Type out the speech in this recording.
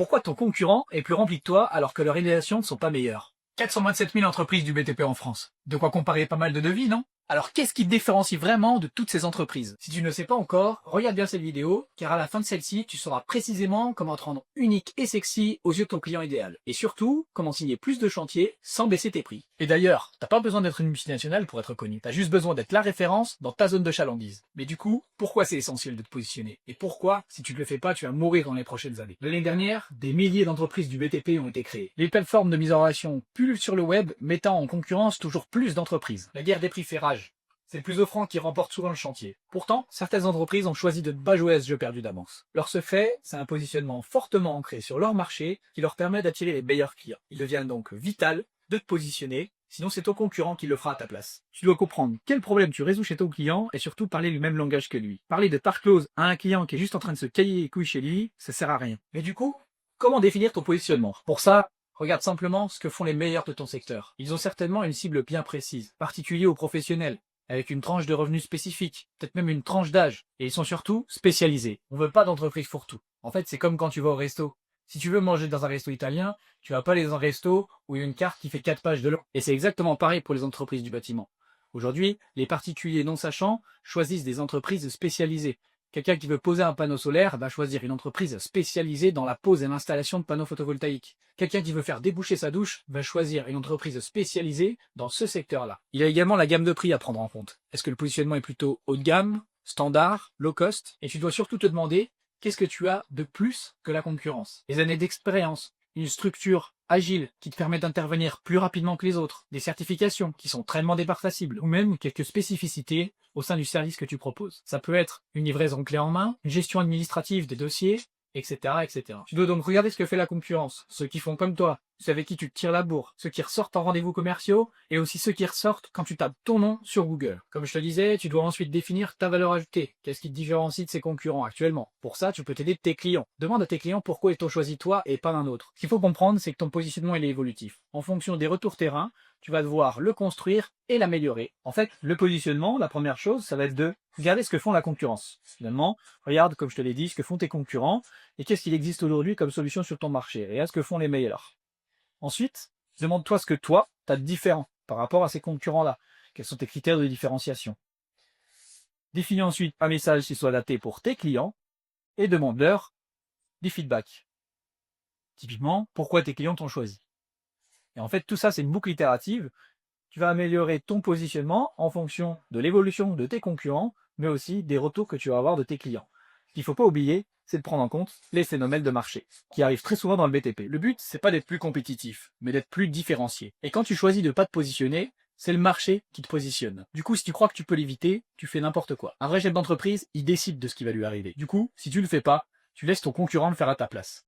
Pourquoi ton concurrent est plus rempli que toi alors que leurs réalisations ne sont pas meilleures? 427 000 entreprises du BTP en France. De quoi comparer pas mal de devis, non? Alors qu'est-ce qui te différencie vraiment de toutes ces entreprises? Si tu ne le sais pas encore, regarde bien cette vidéo, car à la fin de celle-ci, tu sauras précisément comment te rendre unique et sexy aux yeux de ton client idéal. Et surtout, comment signer plus de chantiers sans baisser tes prix. Et d'ailleurs, t'as pas besoin d'être une multinationale pour être connu, t'as juste besoin d'être la référence dans ta zone de chalandise. Mais du coup, pourquoi c'est essentiel de te positionner? Et pourquoi, si tu ne le fais pas, tu vas mourir dans les prochaines années? L'année dernière, des milliers d'entreprises du BTP ont été créées. Les plateformes de mise en relation pullulent sur le web, mettant en concurrence toujours plus d'entreprises. La guerre des prix fait rage. C'est le plus offrant qui remporte souvent le chantier. Pourtant, certaines entreprises ont choisi de ne pas jouer à ce jeu perdu d'avance. Leur ce fait, c'est un positionnement fortement ancré sur leur marché qui leur permet d'attirer les meilleurs clients. Il devient donc vital de te positionner, sinon c'est ton concurrent qui le fera à ta place. Tu dois comprendre quel problème tu résous chez ton client et surtout parler le même langage que lui. Parler de part close à un client qui est juste en train de se cailler les couilles chez lui, ça sert à rien. Mais du coup, comment définir ton positionnement? Pour ça, regarde simplement ce que font les meilleurs de ton secteur. Ils ont certainement une cible bien précise, particulier aux professionnels, avec une tranche de revenus spécifique, peut-être même une tranche d'âge, et ils sont surtout spécialisés. On veut pas d'entreprise fourre-tout. En fait, c'est comme quand tu vas au resto. Si tu veux manger dans un resto italien, tu vas pas aller dans un resto où il y a une carte qui fait 4 pages de long. Et c'est exactement pareil pour les entreprises du bâtiment. Aujourd'hui, les particuliers non sachants choisissent des entreprises spécialisées. Quelqu'un qui veut poser un panneau solaire va choisir une entreprise spécialisée dans la pose et l'installation de panneaux photovoltaïques. Quelqu'un qui veut faire déboucher sa douche va choisir une entreprise spécialisée dans ce secteur-là. Il y a également la gamme de prix à prendre en compte. Est-ce que le positionnement est plutôt haut de gamme, standard, low cost? Et tu dois surtout te demander, qu'est-ce que tu as de plus que la concurrence? Les années d'expérience, une structure agile qui te permet d'intervenir plus rapidement que les autres, des certifications qui sont très demandées par ta cible, ou même quelques spécificités au sein du service que tu proposes. Ça peut être une livraison clé en main, une gestion administrative des dossiers, etc., etc. Tu dois donc regarder ce que fait la concurrence, ceux qui font comme toi, ceux avec qui tu te tires la bourre, ceux qui ressortent en rendez-vous commerciaux, et aussi ceux qui ressortent quand tu tapes ton nom sur Google. Comme je te disais, tu dois ensuite définir ta valeur ajoutée. Qu'est-ce qui te différencie de ses concurrents actuellement? Pour ça, tu peux t'aider de tes clients. Demande à tes clients pourquoi ils t'ont choisi toi et pas un autre. Ce qu'il faut comprendre, c'est que ton positionnement il est évolutif. En fonction des retours terrain, tu vas devoir le construire et l'améliorer. En fait, le positionnement, la première chose, ça va être de regarder ce que font la concurrence. Finalement, regarde, comme je te l'ai dit, ce que font tes concurrents et qu'est-ce qu'il existe aujourd'hui comme solution sur ton marché et à ce que font les meilleurs. Ensuite, demande-toi ce que toi, tu as de différent par rapport à ces concurrents-là. Quels sont tes critères de différenciation? Définis ensuite un message qui soit adapté pour tes clients et demande-leur des feedbacks. Typiquement, pourquoi tes clients t'ont choisi. Et en fait, tout ça, c'est une boucle itérative. Tu vas améliorer ton positionnement en fonction de l'évolution de tes concurrents, mais aussi des retours que tu vas avoir de tes clients. Ce qu'il ne faut pas oublier, c'est de prendre en compte les phénomènes de marché, qui arrivent très souvent dans le BTP. Le but, c'est pas d'être plus compétitif, mais d'être plus différencié. Et quand tu choisis de ne pas te positionner, c'est le marché qui te positionne. Du coup, si tu crois que tu peux l'éviter, tu fais n'importe quoi. Un vrai chef d'entreprise, il décide de ce qui va lui arriver. Du coup, si tu le fais pas, tu laisses ton concurrent le faire à ta place.